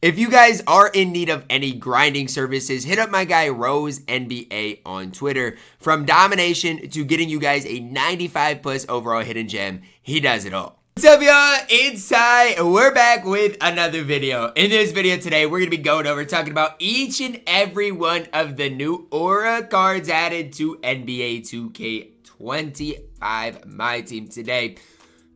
If you guys are in need of any grinding services, hit up my guy Rose NBA on Twitter. From domination to getting you guys a 95 plus overall hidden gem, he does it all. What's up, y'all? It's Ty. We're back with another video. In this video today, we're going to be going over talking about each and every one of the new aura cards added to NBA 2K25 MyTEAM today.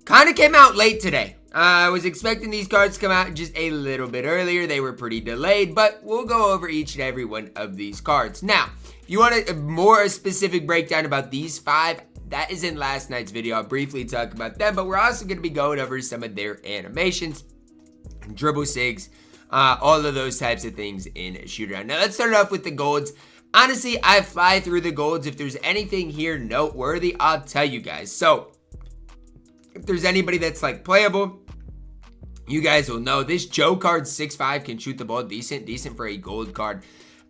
Kind of came out late today. I was expecting these cards to come out just a little bit earlier. They were pretty delayed, but we'll go over each and every one of these cards. Now, if you want a more specific breakdown about these 5, that is in last night's video. I'll briefly talk about them, but we're also going to be going over some of their animations, dribble sigs, all of those types of things in shoot-around. Now, let's start off with the golds. Honestly, I fly through the golds. If there's anything here noteworthy, I'll tell you guys. So, if there's anybody that's like playable, you guys will know this Joe card 6'5" can shoot the ball decent for a gold card.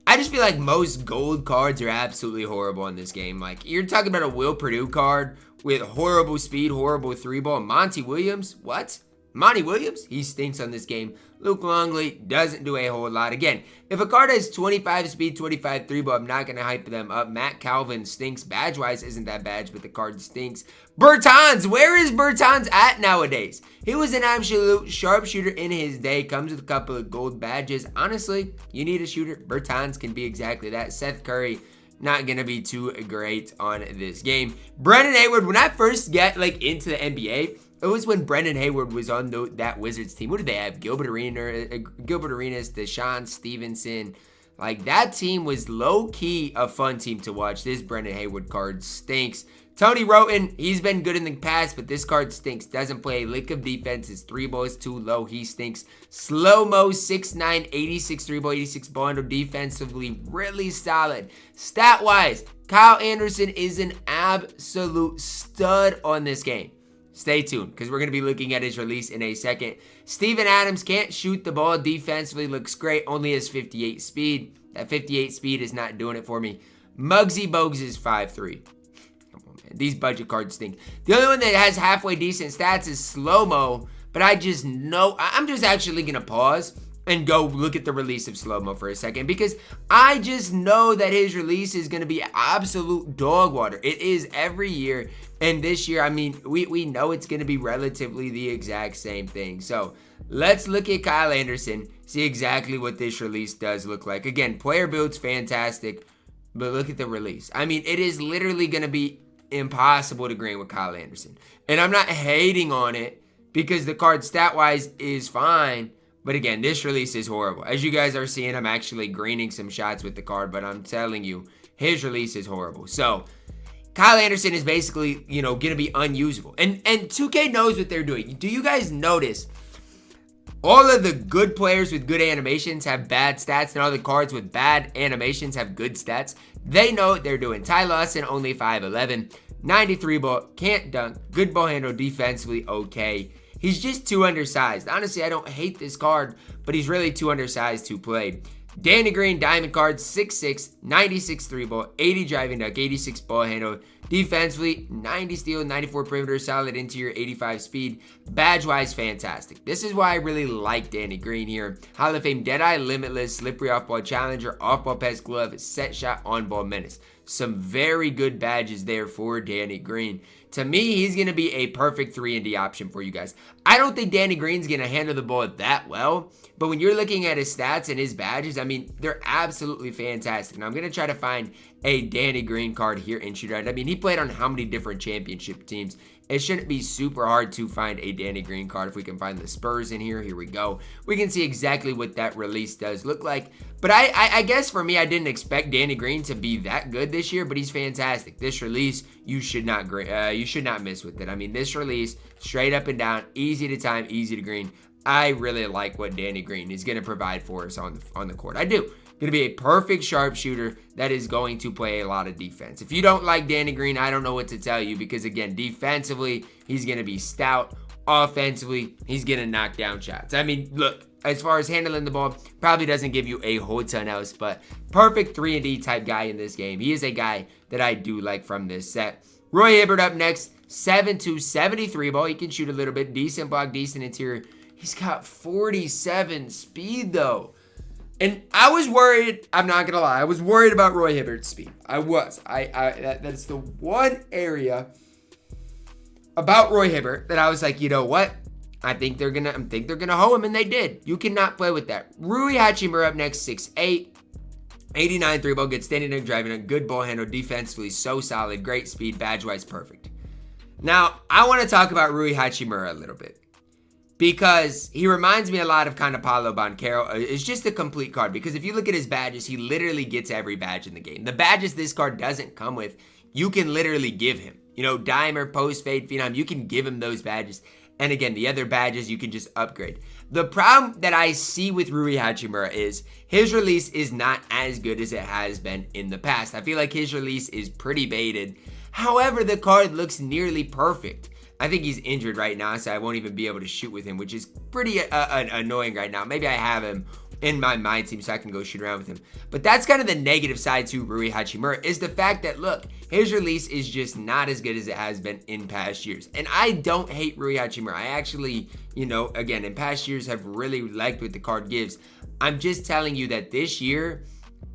I just feel like most gold cards are absolutely horrible in this game. Like, you're talking about a Will Purdue card with horrible speed, horrible 3-ball. Monty Williams, what? Monty Williams, he stinks on this game. Luke Longley doesn't do a whole lot. Again, if a card has 25 speed, 25 3-ball, I'm not going to hype them up. Matt Calvin stinks. Badge-wise isn't that badge, but the card stinks. Bertans, where is Bertans at nowadays? He was an absolute sharpshooter in his day. Comes with a couple of gold badges. Honestly, you need a shooter. Bertans can be exactly that. Seth Curry, not going to be too great on this game. Brendan Hayward, when I first get into the NBA, it was when Brendan Hayward was on that Wizards team. What did they have? Gilbert Arenas, Deshaun Stevenson. Like, that team was low-key a fun team to watch. This Brendan Hayward card stinks. Tony Roten, he's been good in the past, but this card stinks. Doesn't play a lick of defense. His 3-ball is too low. He stinks. Slow-mo, 6'9", 86 3-ball, 86 ball handle. Defensively, really solid. Stat-wise, Kyle Anderson is an absolute stud on this game. Stay tuned, because we're going to be looking at his release in a second. Steven Adams can't shoot the ball. Defensively looks great. Only has 58 speed. That 58 speed is not doing it for me. Muggsy Bogues is 5'3". Come on, man. These budget cards stink. The only one that has halfway decent stats is Slow-Mo, but I just know... I'm just actually going to pause and go look at the release of Slow-Mo for a second, because I just know that his release is going to be absolute dog water. It is every year, and this year, I mean, we know it's going to be relatively the exact same thing. So let's look at Kyle Anderson, see exactly what this release does look like. Again, player build's fantastic, but look at the release. I mean, it is literally going to be impossible to green with Kyle Anderson, and I'm not hating on it because the card stat-wise is fine. But again, this release is horrible. As you guys are seeing, I'm actually greening some shots with the card, but I'm telling you, his release is horrible. So, Kyle Anderson is basically, going to be unusable. And 2K knows what they're doing. Do you guys notice all of the good players with good animations have bad stats, and all the cards with bad animations have good stats? They know what they're doing. Ty Lawson, only 5'11", 93 ball, can't dunk, good ball handle, defensively okay. He's just too undersized. Honestly, I don't hate this card, but he's really too undersized to play. Danny Green, diamond card, 6'6", 96 3-ball, 80 driving dunk, 86 ball handle. Defensively, 90 steal, 94 perimeter, solid interior, 85 speed. Badge-wise, fantastic. This is why I really like Danny Green here. Hall of Fame, Deadeye, Limitless, Slippery Off-Ball Challenger, Off-Ball Pest Glove, Set Shot, On-Ball Menace. Some very good badges there for Danny Green. To me, he's going to be a perfect 3-and-D option for you guys. I don't think Danny Green's going to handle the ball that well, but when you're looking at his stats and his badges, I mean, they're absolutely fantastic. And I'm going to try to find a Danny Green card here in Shootout. I mean, he played on how many different championship teams? It shouldn't be super hard to find a Danny Green card. If we can find the Spurs in here, here we go. We can see exactly what that release does look like. But I guess for me, I didn't expect Danny Green to be that good this year, but he's fantastic. This release, you should not miss with it. I mean, this release, straight up and down, easy to time, easy to green. I really like what Danny Green is going to provide for us on the court. I do. Going to be a perfect sharpshooter that is going to play a lot of defense. If you don't like Danny Green, I don't know what to tell you, because again, defensively, he's going to be stout. Offensively, he's going to knock down shots. I mean, look, as far as handling the ball, probably doesn't give you a whole ton else, but perfect 3-and-D type guy in this game. He is a guy that I do like from this set. Roy Hibbert up next, 7'2", 73 ball. He can shoot a little bit, decent block, decent interior. He's got 47 speed though. And I was worried, I'm not going to lie, I was worried about Roy Hibbert's speed. I was. That's the one area about Roy Hibbert that I was like, you know what? I think they're gonna hoe him, and they did. You cannot play with that. Rui Hachimura up next, 6'8", 89 3-ball, good standing and driving, a good ball handle, defensively so solid, great speed, badge-wise perfect. Now, I want to talk about Rui Hachimura a little bit because he reminds me a lot of kind of Paolo Banchero. It's just a complete card because if you look at his badges, he literally gets every badge in the game. The badges this card doesn't come with, you can literally give him. You know, Dimer, Post, Fade, Phenom, you can give him those badges. And again, the other badges you can just upgrade. The problem that I see with Rui Hachimura is his release is not as good as it has been in the past. I feel like his release is pretty baited. However, the card looks nearly perfect. I think he's injured right now, so I won't even be able to shoot with him, which is pretty annoying right now. Maybe I have him in my team so I can go shoot around with him. But that's kind of the negative side to Rui Hachimura is the fact that, look, his release is just not as good as it has been in past years. And I don't hate Rui Hachimura. I actually, you know, again, in past years have really liked what the card gives. I'm just telling you that this year,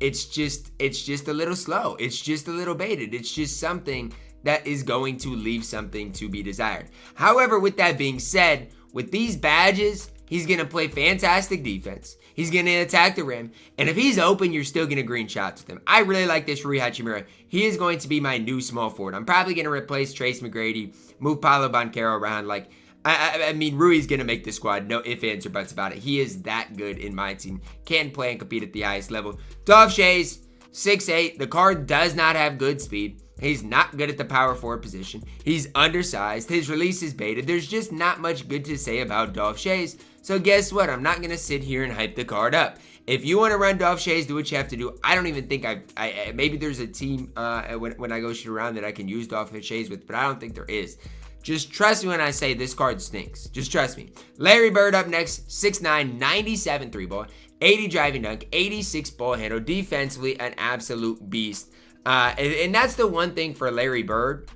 it's just a little slow. It's just a little baited. It's just something that is going to leave something to be desired. However, with that being said, with these badges, he's going to play fantastic defense. He's going to attack the rim. And if he's open, you're still going to green shots with him. I really like this Rui Hachimura. He is going to be my new small forward. I'm probably going to replace Trace McGrady, move Paolo Banchero around. Like, I mean, Rui's going to make the squad. No ifs, ands, or buts about it. He is that good in my team. Can play and compete at the highest level. Dolph Schayes, 6'8". The card does not have good speed. He's not good at the power forward position. He's undersized. His release is baited. There's just not much good to say about Dolph Schayes. So guess what? I'm not going to sit here and hype the card up. If you want to run Dolph Schayes, do what you have to do. I don't even think I maybe there's a team when I go shoot around that I can use Dolph Schayes with, but I don't think there is. Just trust me when I say this card stinks. Just trust me. Larry Bird up next, 6'9", 97 3-ball, 80 driving dunk, 86 ball handle, defensively an absolute beast. And that's the one thing for Larry Bird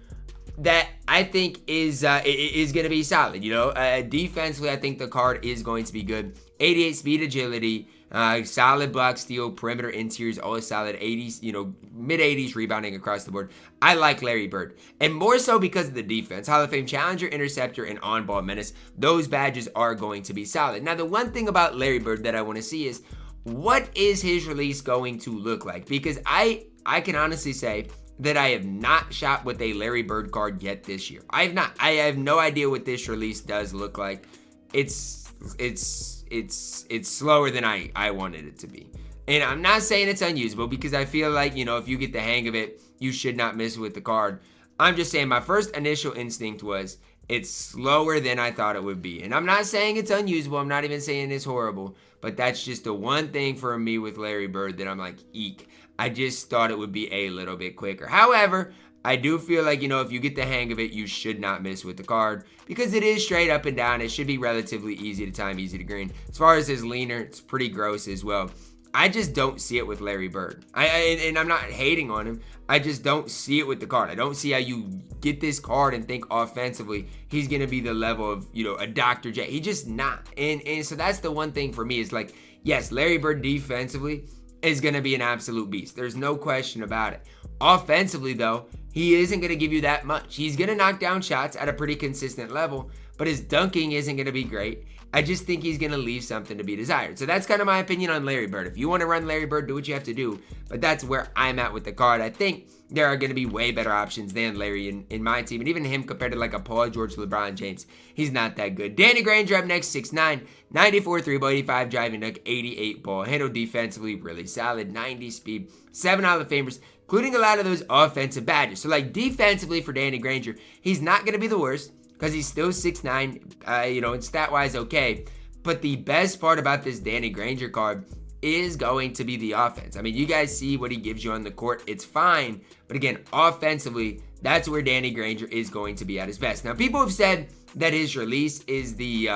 that I think is going to be solid. You know, defensively, I think the card is going to be good. 88 speed, agility, solid block steal, perimeter interiors, all solid. 80s, you know, mid 80s rebounding across the board. I like Larry Bird, and more so because of the defense. Hall of Fame challenger, interceptor, and on-ball menace. Those badges are going to be solid. Now, the one thing about Larry Bird that I want to see is what is his release going to look like? Because I can honestly say that I have not shot with a Larry Bird card yet this year. I have not. I have no idea what this release does look like. It's slower than I wanted it to be. And I'm not saying it's unusable because I feel like, you know, if you get the hang of it, you should not miss with the card. I'm just saying my first initial instinct was it's slower than I thought it would be. And I'm not saying it's unusable. I'm not even saying it's horrible. But that's just the one thing for me with Larry Bird that I'm like, eek. I just thought it would be a little bit quicker. However, I do feel like, you know, if you get the hang of it, you should not miss with the card because it is straight up and down. It should be relatively easy to time, easy to green. As far as his leaner, it's pretty gross as well. I just don't see it with Larry Bird. And I'm not hating on him. I just don't see it with the card. I don't see how you get this card and think offensively he's going to be the level of, you know, a Dr. J. He's just not. And so that's the one thing for me is like, yes, Larry Bird defensively is going to be an absolute beast. There's no question about it. Offensively, though, he isn't going to give you that much. He's going to knock down shots at a pretty consistent level, but his dunking isn't going to be great. I just think he's going to leave something to be desired. So that's kind of my opinion on Larry Bird. If you want to run Larry Bird, do what you have to do. But that's where I'm at with the card. I think there are going to be way better options than Larry in my team. And even him compared to like a Paul George, LeBron James, he's not that good. Danny Granger up next, 6'9", 94 3-ball, 85 driving dunk, 88 ball handle, defensively really solid, 90 speed, 7 Hall of Famers, including a lot of those offensive badges. So like defensively for Danny Granger, he's not going to be the worst because he's still 6'9", you know, and stat-wise okay. But the best part about this Danny Granger card is going to be the offense. I mean, you guys see what he gives you on the court. It's fine. But again, offensively, that's where Danny Granger is going to be at his best. Now, people have said that his release is the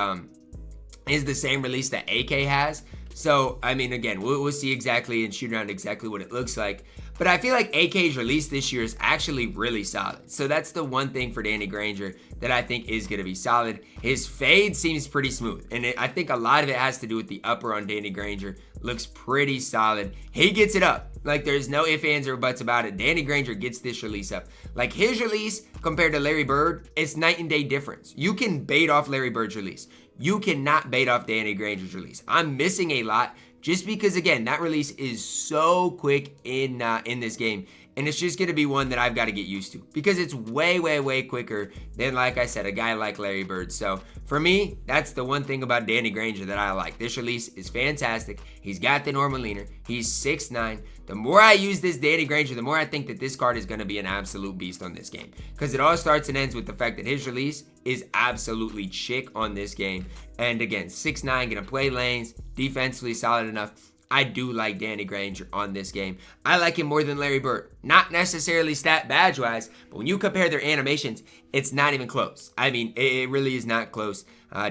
same release that AK has. So, I mean, again, we'll see exactly and shoot around exactly what it looks like. But I feel like AK's release this year is actually really solid. So that's the one thing for Danny Granger that I think is going to be solid. His fade seems pretty smooth. And I think a lot of it has to do with the upper on Danny Granger. Looks pretty solid. He gets it up. Like, there's no ifs, ands, or buts about it. Danny Granger gets this release up. Like, his release compared to Larry Bird, it's night and day difference. You can bait off Larry Bird's release. You cannot bait off Danny Granger's release. I'm missing a lot just because, again, that release is so quick in this game. And it's just going to be one that I've got to get used to because it's way, way, way quicker than, like I said, a guy like Larry Bird. So for me, that's the one thing about Danny Granger that I like. This release is fantastic. He's got the normal leaner. He's 6'9". The more I use this Danny Granger, the more I think that this card is going to be an absolute beast on this game. Because it all starts and ends with the fact that his release is absolutely chick on this game. And again, 6'9", going to play lanes, defensively solid enough. I do like Danny Granger on this game. I like him more than Larry Bird. Not necessarily stat badge-wise, but when you compare their animations, it's not even close. I mean, it really is not close.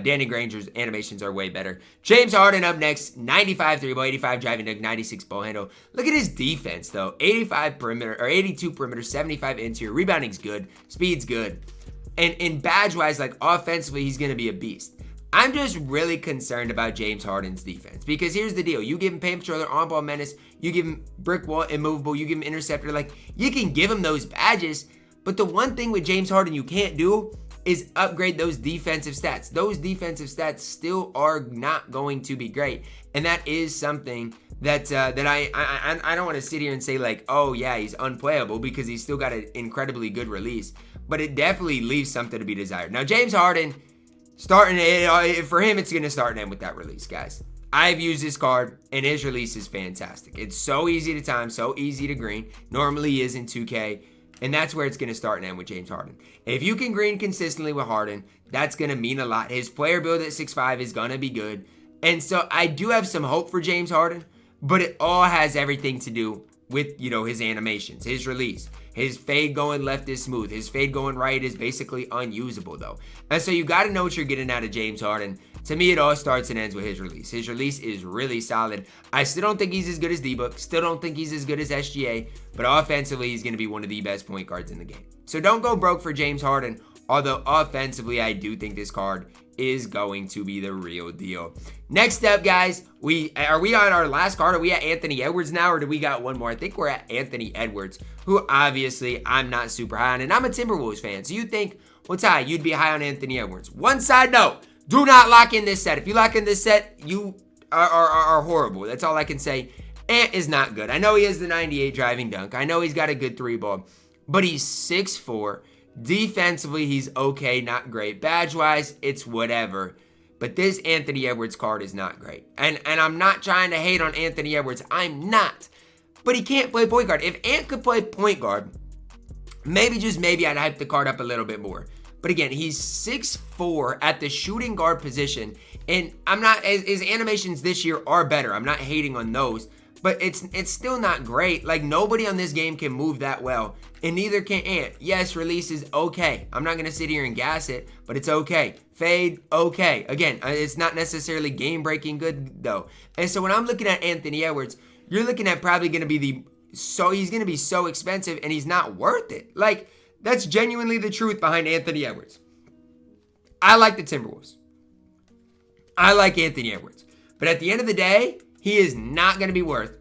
Danny Granger's animations are way better. James Harden up next, 95 3 ball, 85 driving dunk, 96 ball handle. Look at his defense, though. 85 perimeter, or 82 perimeter, 75 interior. Rebounding's good. Speed's good. And in badge-wise, like offensively, he's going to be a beast. I'm just really concerned about James Harden's defense because here's the deal. You give him paint controller, on-ball menace, you give him brick wall, immovable, you give him interceptor. Like, you can give him those badges, but the one thing with James Harden you can't do is upgrade those defensive stats. Those defensive stats still are not going to be great, and that is something that I don't want to sit here and say like, oh yeah, he's unplayable because he's still got an incredibly good release, but it definitely leaves something to be desired. Now, James Harden, starting for him, it's going to start and end with that release, guys. I've used this card, and his release is fantastic. It's so easy to time, so easy to green. Normally is in 2K, and that's where it's going to start and end with James Harden. If you can green consistently with Harden, that's going to mean a lot. His player build at 6'5" is going to be good. And so I do have some hope for James Harden, but it all has everything to do with, his animations, his release. His fade going left is smooth. His fade going right is basically unusable, though. And so you got to know what you're getting out of James Harden. To me, it all starts and ends with his release. His release is really solid. I still don't think he's as good as D-Book. Still don't think he's as good as SGA. But offensively, he's going to be one of the best point guards in the game. So don't go broke for James Harden. Although offensively, I do think this card is going to be the real deal. Next up, guys, are we on our last card? Are we at Anthony Edwards now, or do we got one more? I think we're at Anthony Edwards, who obviously I'm not super high on, and I'm a Timberwolves fan. So you think, well, Ty, you'd be high on Anthony Edwards. One side note, do not lock in this set. If you lock in this set, you are horrible. That's all I can say. Ant is not good. I know he has the 98 driving dunk. I know he's got a good 3-ball, but he's 6'4". Defensively, he's okay, not great. Badge-wise, it's whatever. But this Anthony Edwards card is not great. And I'm not trying to hate on Anthony Edwards. I'm not. But he can't play point guard. If Ant could play point guard, maybe, just maybe, I'd hype the card up a little bit more. But again, he's 6'4" at the shooting guard position. And his animations this year are better. I'm not hating on those. But it's still not great. Like, nobody on this game can move that well. And neither can Ant. Yes, release is okay. I'm not going to sit here and gas it, but it's okay. Fade, okay. Again, it's not necessarily game-breaking good, though. And so when I'm looking at Anthony Edwards, you're looking at probably going to be he's going to be so expensive, and he's not worth it. Like, that's genuinely the truth behind Anthony Edwards. I like the Timberwolves. I like Anthony Edwards. But at the end of the day, he is not going to be worth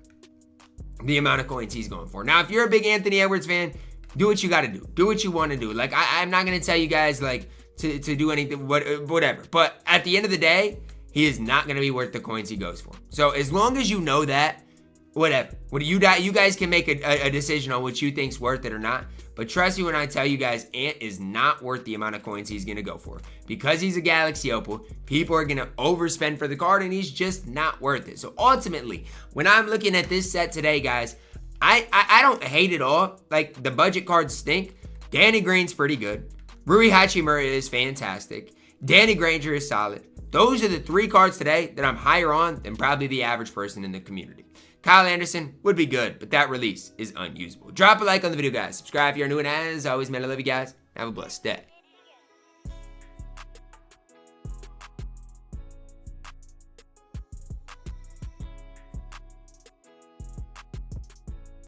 the amount of coins he's going for. Now, if you're a big Anthony Edwards fan, do what you got to do. Do what you want to do. Like, I'm not going to tell you guys, like, to do anything, whatever. But at the end of the day, he is not going to be worth the coins he goes for. So as long as you know that, whatever. You guys can make a decision on what you think's worth it or not. But trust me when I tell you guys, Ant is not worth the amount of coins he's going to go for. Because he's a Galaxy Opal, people are going to overspend for the card, and he's just not worth it. So ultimately, when I'm looking at this set today, guys, I don't hate it all. Like, the budget cards stink. Danny Green's pretty good. Rui Hachimura is fantastic. Danny Granger is solid. Those are the 3 cards today that I'm higher on than probably the average person in the community. Kyle Anderson would be good, but that release is unusable. Drop a like on the video, guys. Subscribe if you're new, and as always, man, I love you guys. Have a blessed day.